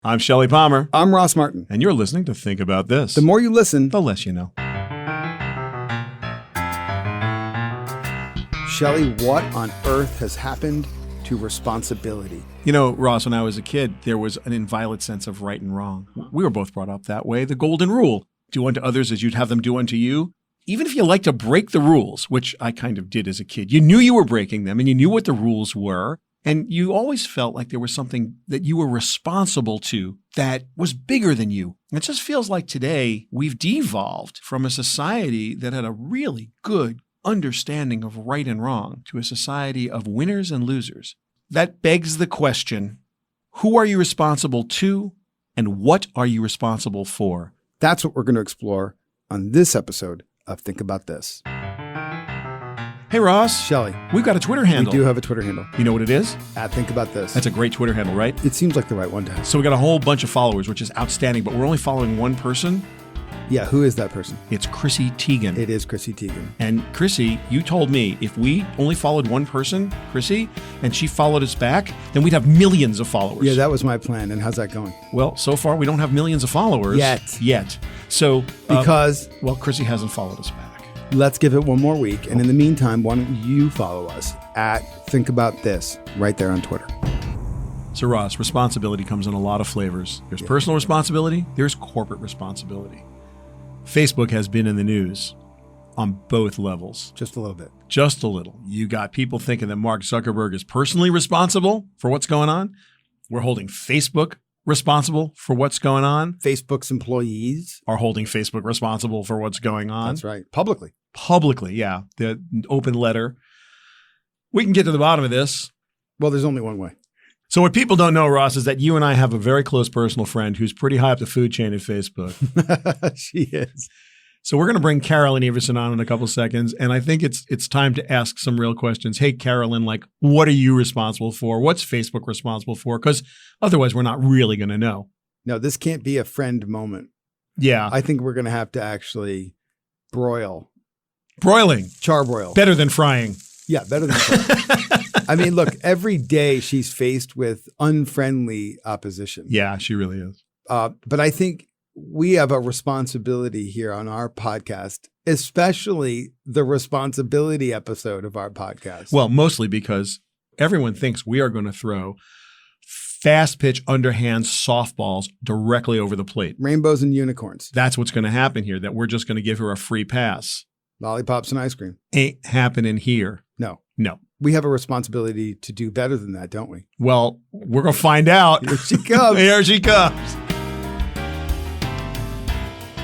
I'm Shelly Palmer. I'm Ross Martin. And you're listening to Think About This. The more you listen, the less you know. Shelly, what on earth has happened to responsibility? You know, Ross, when I was a kid, there was an inviolate sense of right and wrong. We were both brought up that way. The golden rule, do unto others as you'd have them do unto you. Even if you like to break the rules, which I kind of did as a kid, you knew you were breaking them and you knew what the rules were. And you always felt like there was something that you were responsible to that was bigger than you. It just feels like today we've devolved from a society that had a really good understanding of right and wrong to a society of winners and losers. That begs the question, who are you responsible to and what are you responsible for? That's what we're going to explore on this episode of Think About This. Hey, Ross. Shelly. We've got a Twitter handle. We do have a Twitter handle. You know what it is? At Think About This. That's a great Twitter handle, right? It seems like the right one to have. So we got a whole bunch of followers, which is outstanding, but we're only following one person. Yeah, who is that person? It's Chrissy Teigen. It is Chrissy Teigen. And Chrissy, you told me if we only followed one person, Chrissy, and she followed us back, then we'd have millions of followers. Yeah, that was my plan. And how's that going? Well, so far we don't have millions of followers. Yet. So, because? Well, Chrissy hasn't followed us back. Let's give it one more week. And in the meantime, why don't you follow us at Think About This right there on Twitter. So Ross, responsibility comes in a lot of flavors. There's personal responsibility. There's corporate responsibility. Facebook has been in the news on both levels. Just a little bit. Just a little. You got people thinking that Mark Zuckerberg is personally responsible for what's going on. We're holding Facebook responsible for what's going on. Facebook's employees are holding Facebook responsible for what's going on. That's right. Publicly. Publicly, yeah. The open letter. We can get to the bottom of this. Well, there's only one way. So what people don't know, Ross, is that you and I have a very close personal friend who's pretty high up the food chain at Facebook. She is. So we're going to bring Carolyn Everson on in a couple seconds, and I think it's time to ask some real questions. Hey, Carolyn, like, what are you responsible for? What's Facebook responsible for? Because otherwise, we're not really going to know. No, this can't be a friend moment. Yeah. I think we're going to have to actually broil. Broiling. Charbroil. Better than frying. Yeah, better than frying. I mean, look, every day she's faced with unfriendly opposition. Yeah, she really is. But I think we have a responsibility here on our podcast, especially the responsibility episode of our podcast. Well, mostly because everyone thinks we are going to throw fast pitch, underhand softballs directly over the plate. Rainbows and unicorns. That's what's going to happen here, that we're just going to give her a free pass. Lollipops and ice cream. Ain't happening here. No. We have a responsibility to do better than that, don't we? Well, we're going to find out. Here she comes. Here she comes.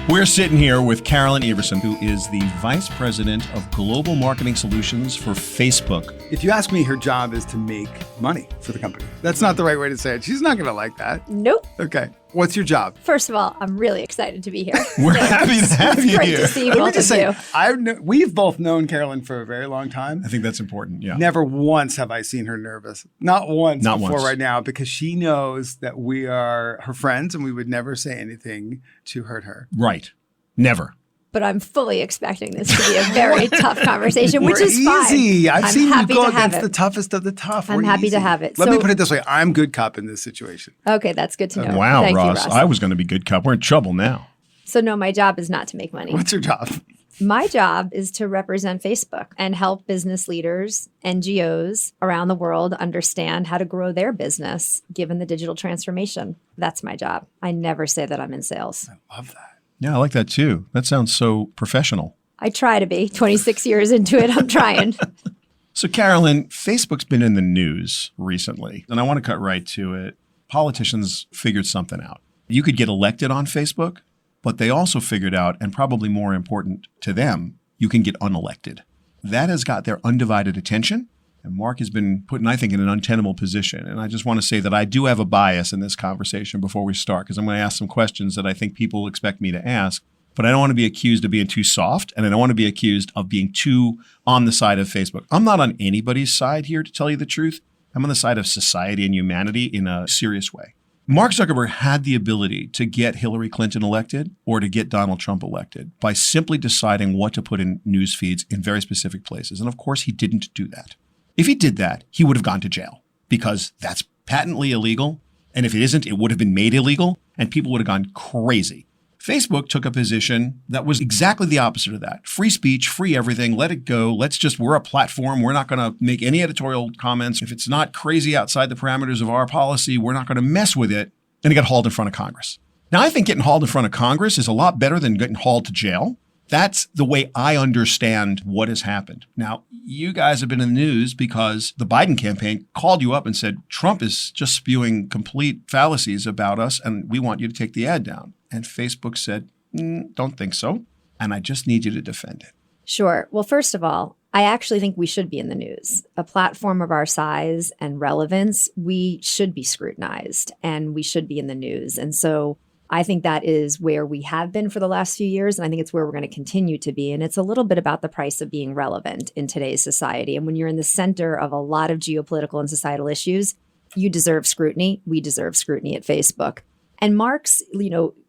We're sitting here with Carolyn Everson, who is the Vice President of Global Marketing Solutions for Facebook. If you ask me, her job is to make money for the company. That's not the right way to say it. She's not going to like that. Nope. Okay. What's your job? First of all, I'm really excited to be here. We're happy to have you great here. To see both of you. We've both known Carolyn for a very long time. I think that's important, yeah. Never once have I seen her nervous. Not once Not before once. Right now, because she knows that we are her friends and we would never say anything to hurt her. Right. Never. But I'm fully expecting this to be a very tough conversation, which is easy. fine. I've seen you go against it. the toughest of the tough. I'm happy to have it. Let me put it this way. I'm good cop in this situation. Okay, that's good to know. Wow, Thank Ross. you, Ross. I was going to be good cop. We're in trouble now. So no, my job is not to make money. What's your job? My job is to represent Facebook and help business leaders, NGOs around the world understand how to grow their business given the digital transformation. That's my job. I never say that I'm in sales. I love that. Yeah, I like that too. That sounds so professional. I try to be. 26 years into it, I'm trying. So, Carolyn, Facebook's been in the news recently, and I want to cut right to it. Politicians figured something out. You could get elected on Facebook, but they also figured out, and probably more important to them, you can get unelected. That has got their undivided attention. And Mark has been put, I think, in an untenable position. And I just want to say that I do have a bias in this conversation before we start, because I'm going to ask some questions that I think people expect me to ask. But I don't want to be accused of being too soft, and I don't want to be accused of being too on the side of Facebook. I'm not on anybody's side here, to tell you the truth. I'm on the side of society and humanity in a serious way. Mark Zuckerberg had the ability to get Hillary Clinton elected or to get Donald Trump elected by simply deciding what to put in news feeds in very specific places. And of course, he didn't do that. If he did that, he would have gone to jail because that's patently illegal And if it isn't, it would have been made illegal and people would have gone crazy. Facebook took a position that was exactly the opposite of that. Free speech, free everything, let it go. We're a platform. We're not going to make any editorial comments. If it's not crazy outside the parameters of our policy, we're not going to mess with it. And it got hauled in front of Congress. Now, I think getting hauled in front of Congress is a lot better than getting hauled to jail. That's the way I understand what has happened. Now, you guys have been in the news because the Biden campaign called you up and said, Trump is just spewing complete fallacies about us, and we want you to take the ad down. And Facebook said, don't think so. And I just need you to defend it. Sure. Well, first of all, I actually think we should be in the news. A platform of our size and relevance, we should be scrutinized and we should be in the news. And so I think that is where we have been for the last few years. And I think it's where we're going to continue to be. And it's a little bit about the price of being relevant in today's society. And when you're in the center of a lot of geopolitical and societal issues, you deserve scrutiny. We deserve scrutiny at Facebook. And Mark's,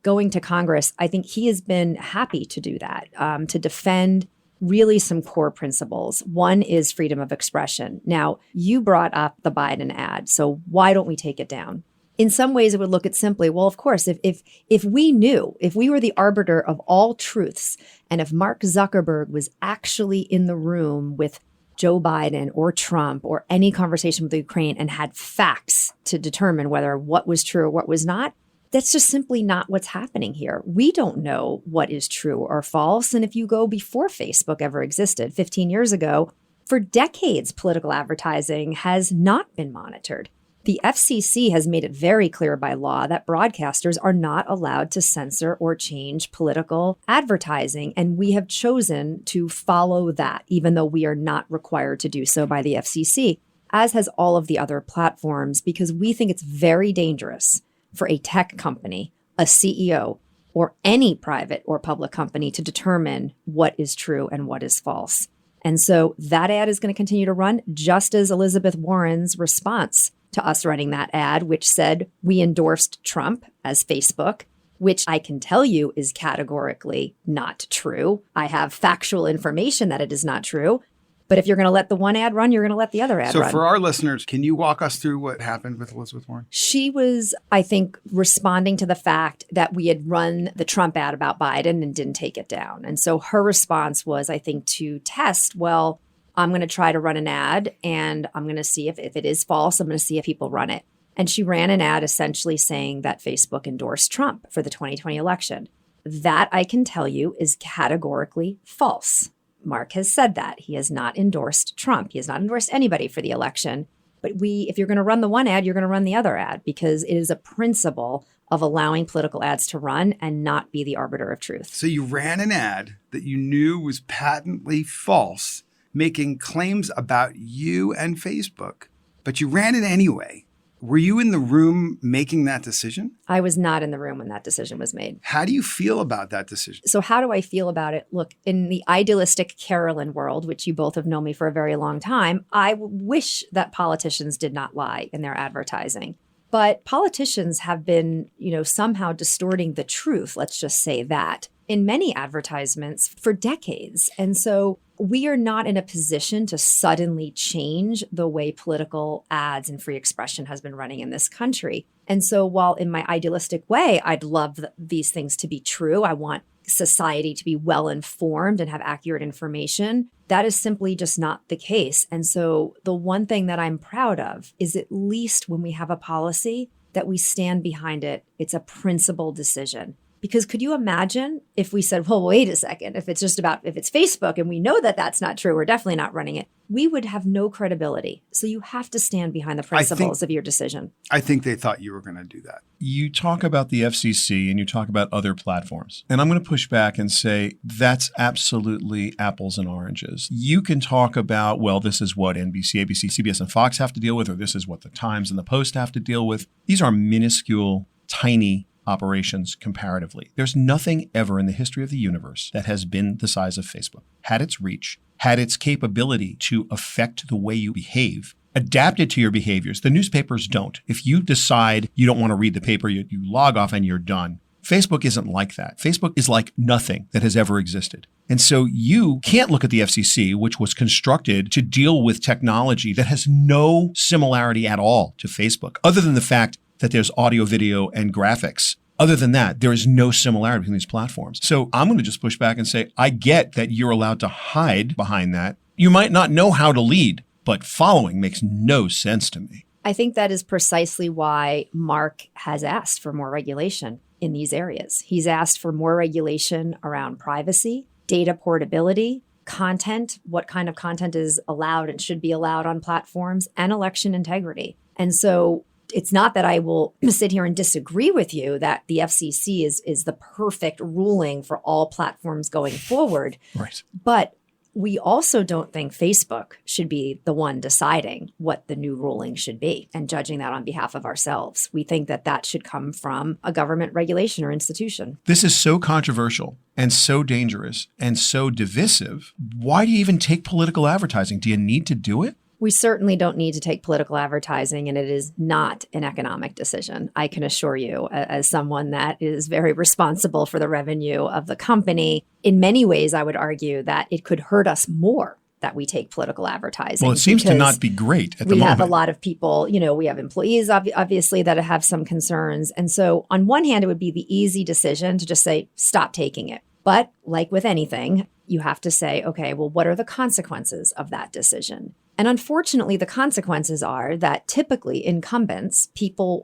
going to Congress, I think he has been happy to do that, to defend really some core principles. One is freedom of expression. Now, you brought up the Biden ad, so why don't we take it down? In some ways, it would look at simply, well, of course, if we knew, if we were the arbiter of all truths, and if Mark Zuckerberg was actually in the room with Joe Biden or Trump or any conversation with Ukraine and had facts to determine whether what was true or what was not, that's just simply not what's happening here. We don't know what is true or false. And if you go before Facebook ever existed, 15 years ago, for decades, political advertising has not been monitored. The FCC has made it very clear by law that broadcasters are not allowed to censor or change political advertising. And we have chosen to follow that, even though we are not required to do so by the FCC, as has all of the other platforms, because we think it's very dangerous for a tech company, a CEO, or any private or public company to determine what is true and what is false. And so that ad is going to continue to run, just as Elizabeth Warren's response to us running that ad, which said we endorsed Trump as Facebook, which I can tell you is categorically not true. I have factual information that it is not true. But if you're going to let the one ad run, you're going to let the other ad run. So for our listeners, can you walk us through what happened with Elizabeth Warren? She was, I think, responding to the fact that we had run the Trump ad about Biden and didn't take it down. And so her response was, I think, to test, well, I'm going to try to run an ad and I'm going to see if it is false. I'm going to see if people run it. And she ran an ad essentially saying that Facebook endorsed Trump for the 2020 election. That, I can tell you, is categorically false. Mark has said that. He has not endorsed Trump. He has not endorsed anybody for the election. But if you're going to run the one ad, you're going to run the other ad, because it is a principle of allowing political ads to run and not be the arbiter of truth. So you ran an ad that you knew was patently false, making claims about you and Facebook, but you ran it anyway. Were you in the room making that decision? I was not in the room when that decision was made. How do you feel about that decision? So how do I feel about it? Look, in the idealistic Carolyn world, which you both have known me for a very long time, I wish that politicians did not lie in their advertising. But politicians have been, somehow distorting the truth, let's just say that, in many advertisements for decades. And so we are not in a position to suddenly change the way political ads and free expression has been running in this country. And so while in my idealistic way, I'd love these things to be true, I want society to be well informed and have accurate information, that is simply just not the case. And so the one thing that I'm proud of is, at least when we have a policy, that we stand behind it. It's a principled decision. Because could you imagine if we said, well, wait a second, if it's Facebook and we know that that's not true, we're definitely not running it, we would have no credibility. So you have to stand behind the principles of your decision. I think they thought you were going to do that. You talk about the FCC and you talk about other platforms. And I'm going to push back and say that's absolutely apples and oranges. You can talk about, well, this is what NBC, ABC, CBS, and Fox have to deal with, or this is what the Times and the Post have to deal with. These are minuscule, tiny operations comparatively. There's nothing ever in the history of the universe that has been the size of Facebook, had its reach, had its capability to affect the way you behave, adapted to your behaviors. The newspapers don't. If you decide you don't want to read the paper, you log off and you're done. Facebook isn't like that. Facebook is like nothing that has ever existed. And so you can't look at the FCC, which was constructed to deal with technology that has no similarity at all to Facebook, other than the fact that there's audio, video, and graphics. Other than that, there is no similarity between these platforms. So I'm going to just push back and say, I get that you're allowed to hide behind that. You might not know how to lead, but following makes no sense to me. I think that is precisely why Mark has asked for more regulation in these areas. He's asked for more regulation around privacy, data portability, content, what kind of content is allowed and should be allowed on platforms, and election integrity. And so it's not that I will sit here and disagree with you that the FCC is the perfect ruling for all platforms going forward. Right. But we also don't think Facebook should be the one deciding what the new ruling should be and judging that on behalf of ourselves. We think that that should come from a government regulation or institution. This is so controversial and so dangerous and so divisive. Why do you even take political advertising? Do you need to do it? We certainly don't need to take political advertising, and it is not an economic decision. I can assure you, as someone that is very responsible for the revenue of the company, in many ways, I would argue that it could hurt us more that we take political advertising. Well, it seems to not be great at the moment. We have a lot of people, we have employees, obviously, that have some concerns. And so on one hand, it would be the easy decision to just say, stop taking it. But like with anything, you have to say, okay, well, what are the consequences of that decision? And unfortunately, the consequences are that typically incumbents, people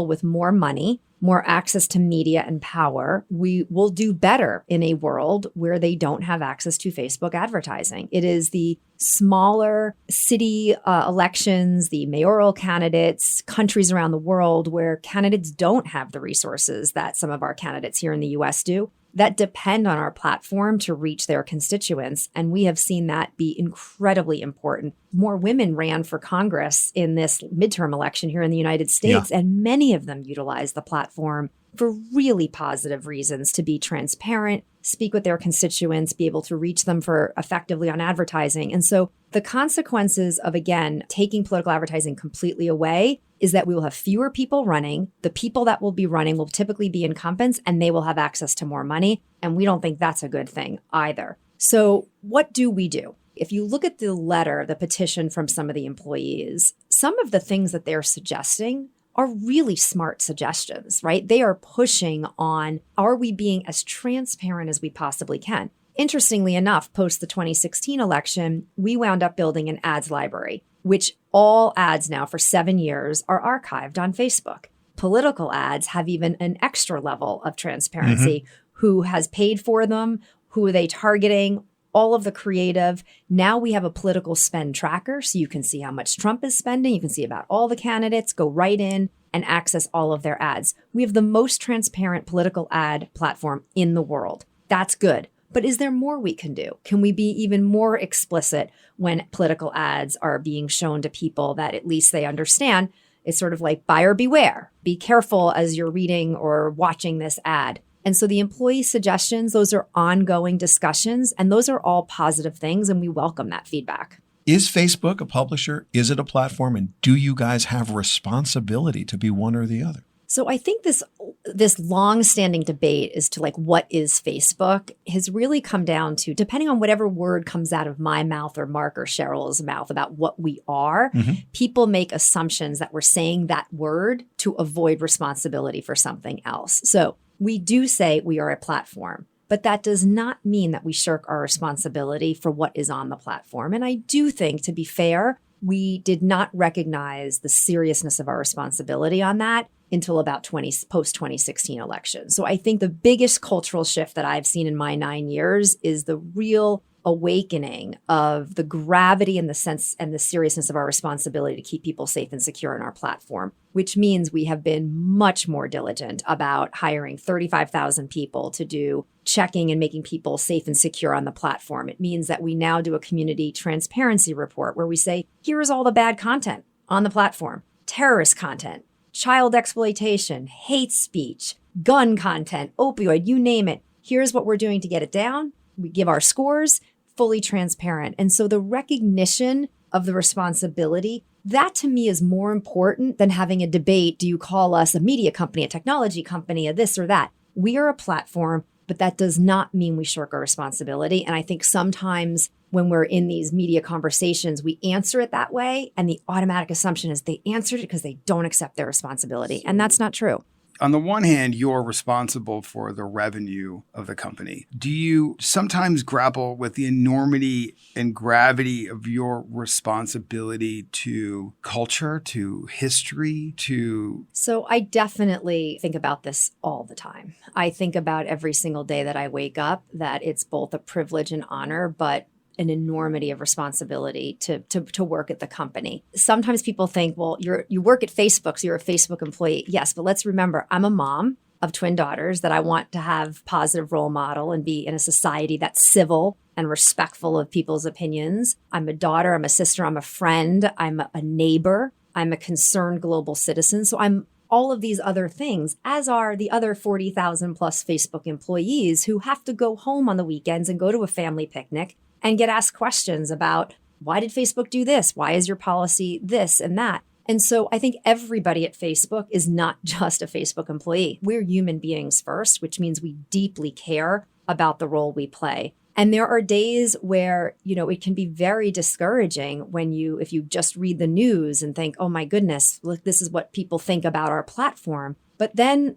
with more money, more access to media and power, we will do better in a world where they don't have access to Facebook advertising. It is the smaller city elections, the mayoral candidates, countries around the world where candidates don't have the resources that some of our candidates here in the US do, that depend on our platform to reach their constituents. And we have seen that be incredibly important. More women ran for Congress in this midterm election here in the United States, and many of them utilized the platform for really positive reasons, to be transparent, speak with their constituents, be able to reach them for effectively on advertising. And so the consequences of, again, taking political advertising completely away is that we will have fewer people running. The people that will be running will typically be incumbents, and they will have access to more money. And we don't think that's a good thing either. So what do we do? If you look at the letter, the petition from some of the employees, some of the things that they're suggesting are really smart suggestions, right? They are pushing on, are we being as transparent as we possibly can? Interestingly enough, post the 2016 election, we wound up building an ads library, which all ads now for 7 years are archived on Facebook. Political ads have even an extra level of transparency. Who has paid for them? Who are they targeting? All of the creative. Now we have a political spend tracker, so you can see how much Trump is spending. You can see about all the candidates, go right in and access all of their ads. We have the most transparent political ad platform in the world. That's good. But is there more we can do? Can we be even more explicit when political ads are being shown to people that at least they understand? It's sort of like buyer beware. Be careful as you're reading or watching this ad. And so the employee suggestions, those are ongoing discussions, and those are all positive things, and we welcome that feedback. Is Facebook a publisher? Is it a platform? And do you guys have responsibility to be one or the other? So I think this long-standing debate as to like what is Facebook has really come down to, depending on whatever word comes out of my mouth or Mark or Cheryl's mouth about what we are, people make assumptions that we're saying that word to avoid responsibility for something else. So we do say we are a platform, but that does not mean that we shirk our responsibility for what is on the platform. And I do think, to be fair, we did not recognize the seriousness of our responsibility on that until about post 2016 election. So I think the biggest cultural shift that I've seen in my 9 years is the real awakening of the gravity and the sense and the seriousness of our responsibility to keep people safe and secure in our platform, which means we have been much more diligent about hiring 35,000 people to do checking and making people safe and secure on the platform. It means that we now do a community transparency report where we say, here's all the bad content on the platform, terrorist content, child exploitation, hate speech, gun content, opioid, you name it. Here's what we're doing to get it down. We give our scores, fully transparent. And so the recognition of the responsibility, that to me is more important than having a debate. Do you call us a media company, a technology company, a this or that? We are a platform, but that does not mean we shirk our responsibility. And I think sometimes when we're in these media conversations, we answer it that way. And the automatic assumption is they answered it because they don't accept their responsibility. And that's not true. On the one hand, you're responsible for the revenue of the company. Do you sometimes grapple with the enormity and gravity of your responsibility to culture, to history, to... So I definitely think about this all the time. I think about every single day that I wake up, that it's both a privilege and honor, but an enormity of responsibility to work at the company. Sometimes people think, well, you work at Facebook, so you're a Facebook employee. Yes, but let's remember, I'm a mom of twin daughters that I want to have positive role model and be in a society that's civil and respectful of people's opinions. I'm a daughter, I'm a sister, I'm a friend, I'm a neighbor, I'm a concerned global citizen. So I'm all of these other things, as are the other 40,000 plus Facebook employees who have to go home on the weekends and go to a family picnic and get asked questions about, why did Facebook do this? Why is your policy this and that? And so I think everybody at Facebook is not just a Facebook employee. We're human beings first, which means we deeply care about the role we play. And there are days where, it can be very discouraging if you just read the news and think, oh my goodness, look, this is what people think about our platform. But then,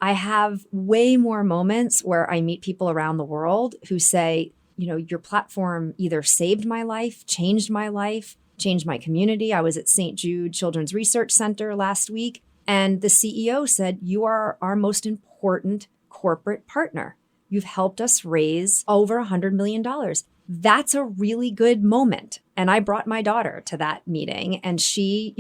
I have way more moments where I meet people around the world who say, your platform either saved my life, changed my community. I was at St. Jude Children's Research Center last week, and the CEO said, you are our most important corporate partner. You've helped us raise over $100 million. That's a really good moment. And I brought my daughter to that meeting, and she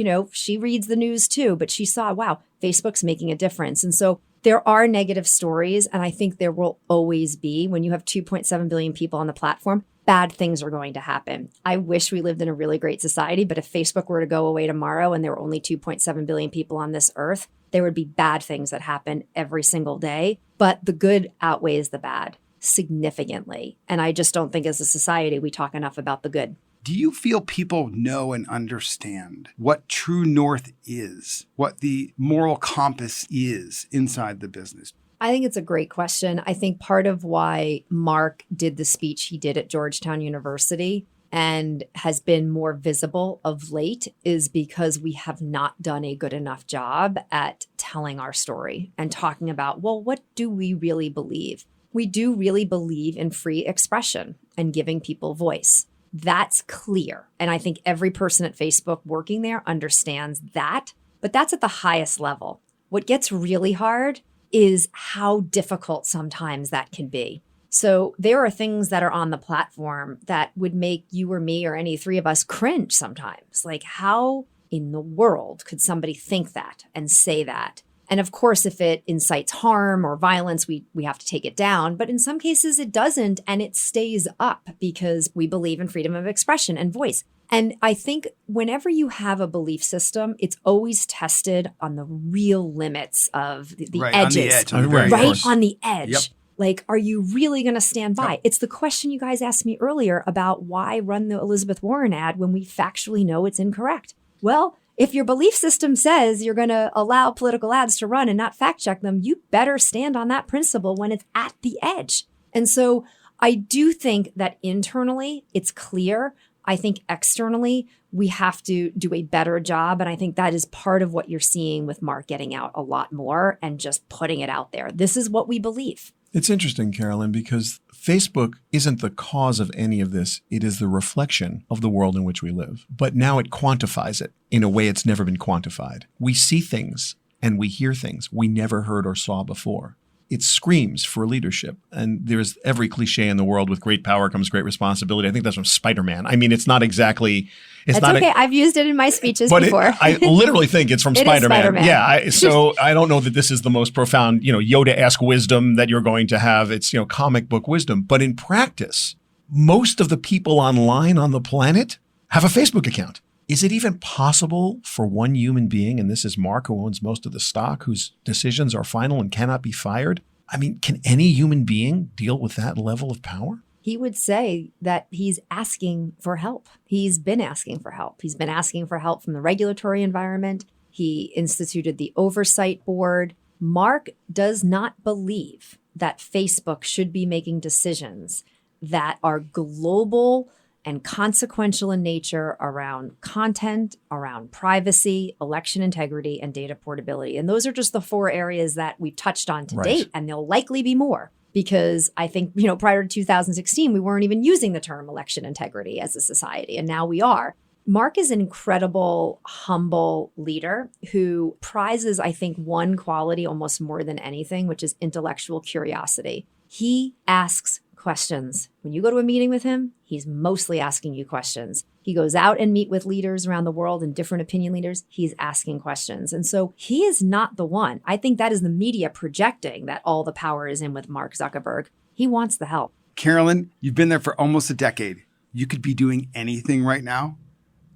reads the news too, but she saw, wow, Facebook's making a difference. And so there are negative stories, and I think there will always be. When you have 2.7 billion people on the platform, bad things are going to happen. I wish we lived in a really great society, but if Facebook were to go away tomorrow and there were only 2.7 billion people on this earth, there would be bad things that happen every single day. But the good outweighs the bad significantly. And I just don't think as a society we talk enough about the good. Do you feel people know and understand what true north is, what the moral compass is inside the business? I think it's a great question. I think part of why Mark did the speech he did at Georgetown University and has been more visible of late is because we have not done a good enough job at telling our story and talking about, well, what do we really believe? We do really believe in free expression and giving people voice. That's clear. And I think every person at Facebook working there understands that, but that's at the highest level. What gets really hard is how difficult sometimes that can be. So there are things that are on the platform that would make you or me or any three of us cringe sometimes. Like, how in the world could somebody think that and say that? And of course, if it incites harm or violence, we have to take it down. But in some cases, it doesn't, and it stays up because we believe in freedom of expression and voice. And I think whenever you have a belief system, it's always tested on the real limits of the right, edges. On the very right edge. on the edge. Yep. Like, are you really going to stand by? Yep. It's the question you guys asked me earlier about why run the Elizabeth Warren ad when we factually know it's incorrect. Well, if your belief system says you're going to allow political ads to run and not fact check them, you better stand on that principle when it's at the edge. And so I do think that internally it's clear. I think externally we have to do a better job. And I think that is part of what you're seeing with Mark getting out a lot more and just putting it out there. This is what we believe. It's interesting, Carolyn, because Facebook isn't the cause of any of this. It is the reflection of the world in which we live. But now it quantifies it in a way it's never been quantified. We see things and we hear things we never heard or saw before. It screams for leadership. And there's every cliche in the world, with great power comes great responsibility. I think that's from Spider-Man. I mean, it's not exactly... That's okay. I've used it in my speeches before. I literally think it's from Spider-Man. Spider-Man. Yeah. So I don't know that this is the most profound, Yoda-esque wisdom that you're going to have. It's, comic book wisdom. But in practice, most of the people online on the planet have a Facebook account. Is it even possible for one human being, and this is Mark, who owns most of the stock, whose decisions are final and cannot be fired? I mean, can any human being deal with that level of power? He would say that he's asking for help. He's been asking for help. He's been asking for help from the regulatory environment. He instituted the oversight board. Mark does not believe that Facebook should be making decisions that are global and consequential in nature around content, around privacy, election integrity, and data portability. And those are just the 4 areas that we've touched on to date, and there'll likely be more. Because I think, prior to 2016, we weren't even using the term election integrity as a society, and now we are. Mark is an incredible, humble leader who prizes, I think, one quality almost more than anything, which is intellectual curiosity. He asks questions. When you go to a meeting with him, he's mostly asking you questions. He goes out and meet with leaders around the world and different opinion leaders. He's asking questions. And so he is not the one. I think that is the media projecting that all the power is in with Mark Zuckerberg. He wants the help. Carolyn, you've been there for almost a decade. You could be doing anything right now.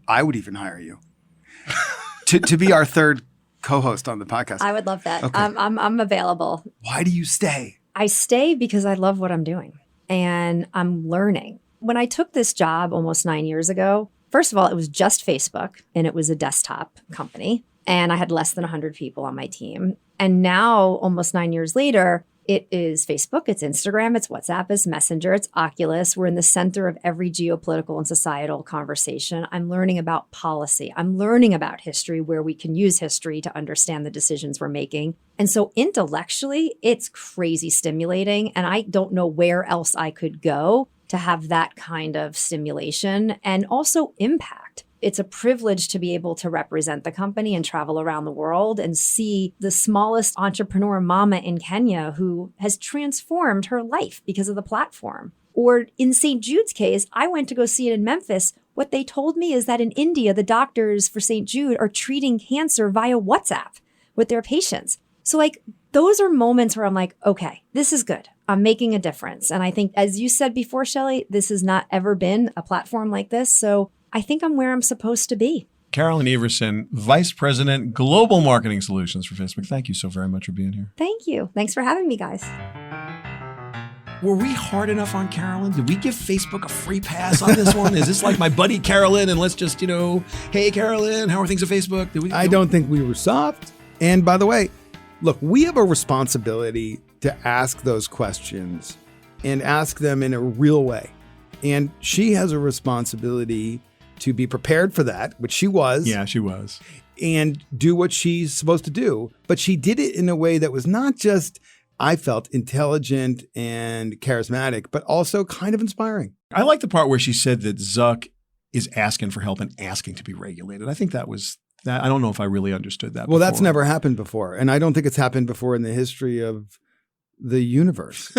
I would even hire you to be our third co-host on the podcast. I would love that. Okay. I'm available. Why do you stay? I stay because I love what I'm doing and I'm learning. When I took this job almost 9 years ago, first of all, it was just Facebook and it was a desktop company. And I had less than 100 people on my team. And now, almost 9 years later, it is Facebook, it's Instagram, it's WhatsApp, it's Messenger, it's Oculus. We're in the center of every geopolitical and societal conversation. I'm learning about policy. I'm learning about history, where we can use history to understand the decisions we're making. And so intellectually, it's crazy stimulating. And I don't know where else I could go to have that kind of stimulation and also impact. It's a privilege to be able to represent the company and travel around the world and see the smallest entrepreneur mama in Kenya who has transformed her life because of the platform. Or in St. Jude's case, I went to go see it in Memphis. What they told me is that in India, the doctors for St. Jude are treating cancer via WhatsApp with their patients. So those are moments where I'm like, okay, this is good. I'm making a difference. And I think, as you said before, Shelly, this has not ever been a platform like this. So I think I'm where I'm supposed to be. Carolyn Everson, Vice President, Global Marketing Solutions for Facebook. Thank you so very much for being here. Thank you. Thanks for having me, guys. Were we hard enough on Carolyn? Did we give Facebook a free pass on this one? Is this like my buddy Carolyn and let's just, hey, Carolyn, how are things at Facebook? I don't think we were soft. And by the way, look, we have a responsibility to ask those questions and ask them in a real way. And she has a responsibility to be prepared for that, which she was. Yeah, she was. And do what she's supposed to do. But she did it in a way that was not just, I felt, intelligent and charismatic, but also kind of inspiring. I like the part where she said that Zuck is asking for help and asking to be regulated. I think that was that. I don't know if I really understood that. Well, before. That's never happened before. And I don't think it's happened before in the history of the universe.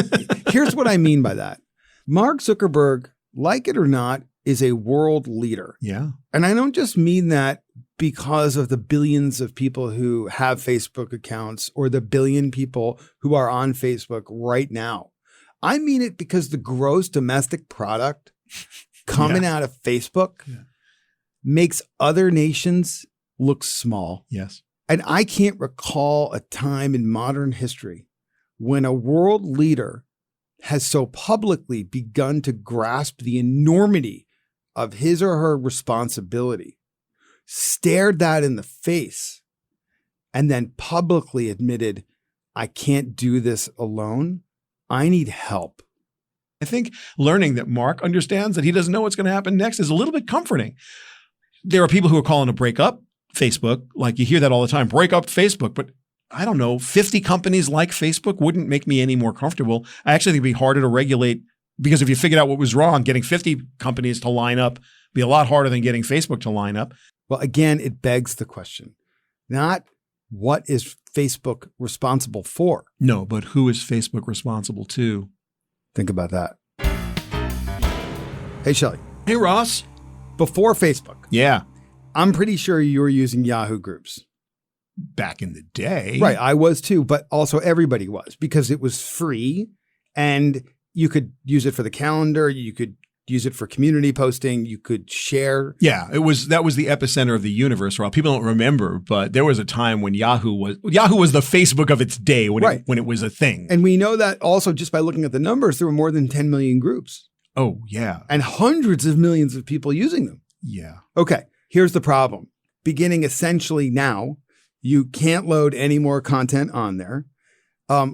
Here's what I mean by that. Mark Zuckerberg, like it or not, is a world leader. Yeah. And I don't just mean that because of the billions of people who have Facebook accounts or the billion people who are on Facebook right now. I mean it because the gross domestic product coming out of Facebook makes other nations look small. Yes. And I can't recall a time in modern history when a world leader has so publicly begun to grasp the enormity of his or her responsibility, stared that in the face, and then publicly admitted, I can't do this alone. I need help. I think learning that Mark understands that he doesn't know what's going to happen next is a little bit comforting. There are people who are calling to break up Facebook. Like you hear that all the time, break up Facebook. But I don't know, 50 companies like Facebook wouldn't make me any more comfortable. I actually think it'd be harder to regulate because if you figured out what was wrong, getting 50 companies to line up would be a lot harder than getting Facebook to line up. Well, again, it begs the question, not what is Facebook responsible for? No, but who is Facebook responsible to? Think about that. Hey, Shelly. Hey, Ross. Before Facebook. Yeah. I'm pretty sure you were using Yahoo groups. Back in the day. Right. I was too, but also everybody was because it was free and you could use it for the calendar. You could use it for community posting. You could share. Yeah, that was the epicenter of the universe. Well, people don't remember, but there was a time when Yahoo was the Facebook of its day when it was a thing. And we know that also just by looking at the numbers, there were more than 10 million groups. Oh, yeah. And hundreds of millions of people using them. Yeah. Okay, here's the problem. Beginning essentially now, you can't load any more content on there,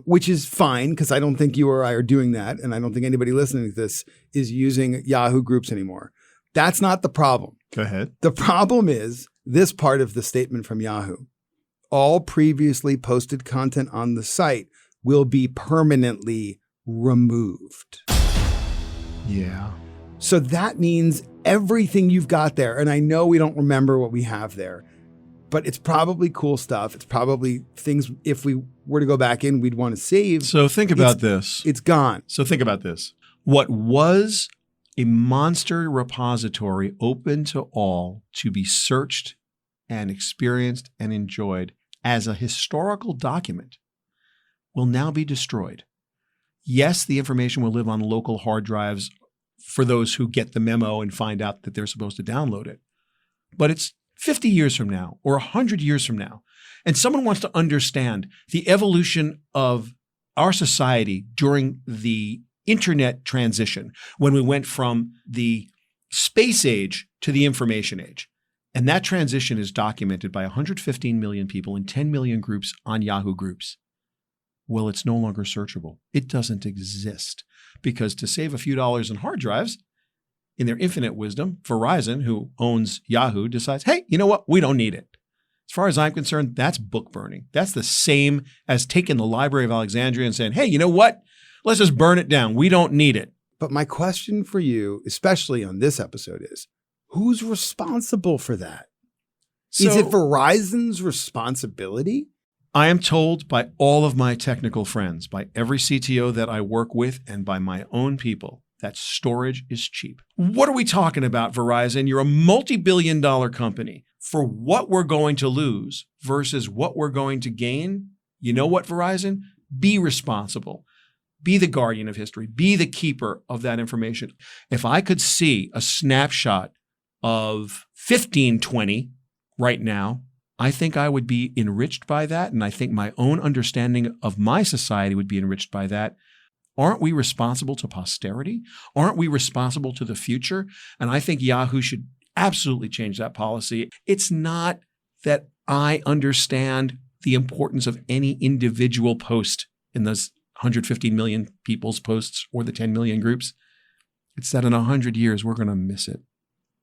which is fine because I don't think you or I are doing that. And I don't think anybody listening to this is using Yahoo groups anymore. That's not the problem. Go ahead. The problem is this part of the statement from Yahoo. All previously posted content on the site will be permanently removed. Yeah. So that means everything you've got there, and I know we don't remember what we have there, but it's probably cool stuff. It's probably things, if we were to go back in, we'd want to save. So think about this. It's gone. So think about this. What was a monster repository open to all to be searched and experienced and enjoyed as a historical document will now be destroyed. Yes, the information will live on local hard drives for those who get the memo and find out that they're supposed to download it. But it's 50 years from now or 100 years from now, and someone wants to understand the evolution of our society during the internet transition, when we went from the space age to the information age. And that transition is documented by 115 million people in 10 million groups on Yahoo Groups. Well, it's no longer searchable. It doesn't exist because to save a few dollars in hard drives, in their infinite wisdom, Verizon, who owns Yahoo, decides, hey, you know what? We don't need it. As far as I'm concerned, that's book burning. That's the same as taking the Library of Alexandria and saying, hey, you know what? Let's just burn it down. We don't need it. But my question for you, especially on this episode, is who's responsible for that? Is it Verizon's responsibility? I am told by all of my technical friends, by every CTO that I work with, and by my own people, that storage is cheap. What are we talking about, Verizon? You're a multi-billion-dollar company. For what we're going to lose versus what we're going to gain, you know what, Verizon? Be responsible. Be the guardian of history. Be the keeper of that information. If I could see a snapshot of 1520 right now, I think I would be enriched by that. And I think my own understanding of my society would be enriched by that. Aren't we responsible to posterity? Aren't we responsible to the future? And I think Yahoo should absolutely change that policy. It's not that I understand the importance of any individual post in those 150 million people's posts or the 10 million groups. It's that in 100 years, we're going to miss it.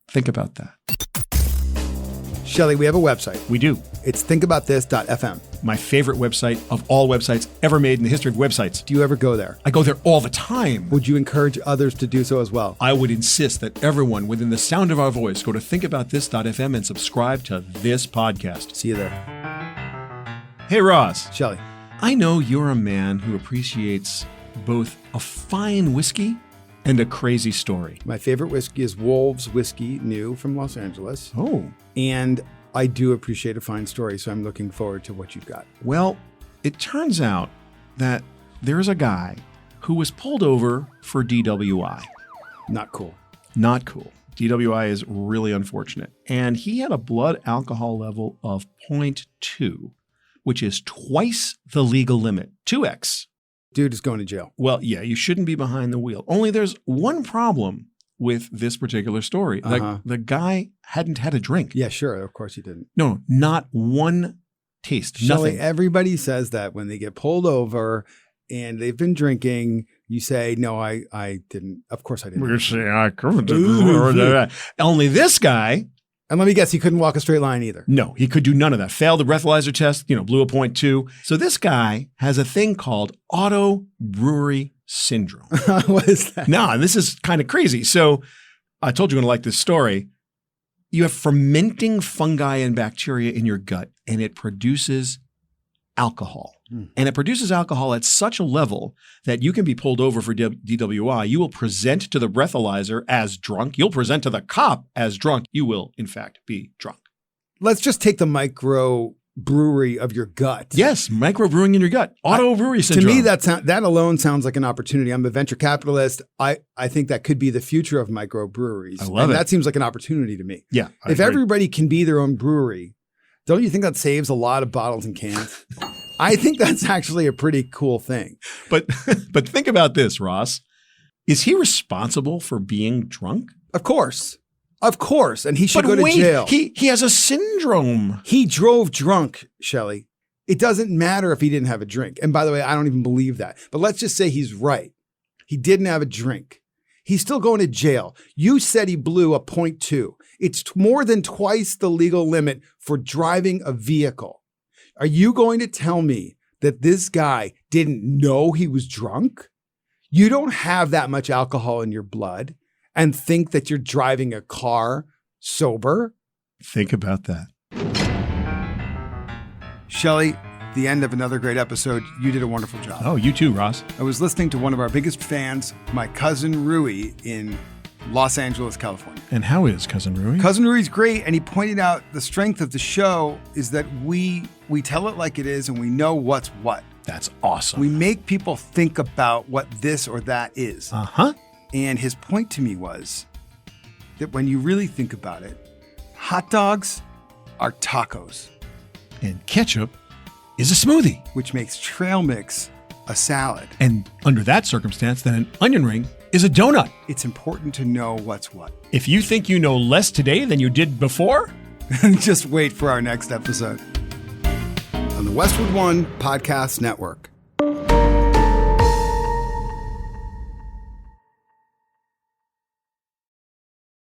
Think about that. Shelly, we have a website. We do. It's thinkabouthis.fm. My favorite website of all websites ever made in the history of websites. Do you ever go there? I go there all the time. Would you encourage others to do so as well? I would insist that everyone within the sound of our voice go to thinkabouthis.fm and subscribe to this podcast. See you there. Hey, Ross. Shelly. I know you're a man who appreciates both a fine whiskey and a crazy story. My favorite whiskey is Wolves Whiskey, new from Los Angeles. Oh. And I do appreciate a fine story, so I'm looking forward to what you've got. Well, it turns out that there's a guy who was pulled over for DWI. Not cool. Not cool. DWI is really unfortunate. And he had a blood alcohol level of 0.2, which is twice the legal limit, 2x. Dude is going to jail. Well, yeah, you shouldn't be behind the wheel. Only there's one problem with this particular story. Like the guy hadn't had a drink. Yeah, sure. Of course he didn't. No, not one taste. Shelly, Nothing. everybody says that when they get pulled over and they've been drinking, you say, no, I didn't. Of course I didn't. We're saying I couldn't. Only this guy. And let me guess, he couldn't walk a straight line either. No, he could do none of that. Failed the breathalyzer test, blew a 0.2. So this guy has a thing called auto brewery syndrome. What is that? Nah, this is kind of crazy. So I told you I'm going to like this story. You have fermenting fungi and bacteria in your gut, and it produces alcohol. And it produces alcohol at such a level that you can be pulled over for DWI. You will present to the breathalyzer as drunk. You'll present to the cop as drunk. You will, in fact, be drunk. Let's just take the micro brewery of your gut. Yes, microbrewing in your gut. Auto brewery syndrome. To me, that alone sounds like an opportunity. I'm a venture capitalist. I think that could be the future of microbreweries. I love it. That seems like an opportunity to me. Yeah. If everybody can be their own brewery, don't you think that saves a lot of bottles and cans? I think that's actually a pretty cool thing. But think about this, Ross. Is he responsible for being drunk? Of course. And he should go to jail. He has a syndrome. He drove drunk, Shelly. It doesn't matter if he didn't have a drink. And by the way, I don't even believe that. But let's just say he's right. He didn't have a drink. He's still going to jail. You said he blew a .2. It's more than twice the legal limit for driving a vehicle. Are you going to tell me that this guy didn't know he was drunk? You don't have that much alcohol in your blood and think that you're driving a car sober. Think about that. Shelly, the end of another great episode. You did a wonderful job. Oh, you too, Ross. I was listening to one of our biggest fans, my cousin Rui in Los Angeles, California. And how is Cousin Rui? Cousin Rui's great, and he pointed out the strength of the show is that we tell it like it is and we know what's what. That's awesome. We make people think about what this or that is. Uh-huh. And his point to me was that when you really think about it, hot dogs are tacos. And ketchup is a smoothie. Which makes trail mix a salad. And under that circumstance, then an onion ring is a donut. It's important to know what's what. If you think you know less today than you did before, just wait for our next episode on the Westwood One Podcast Network.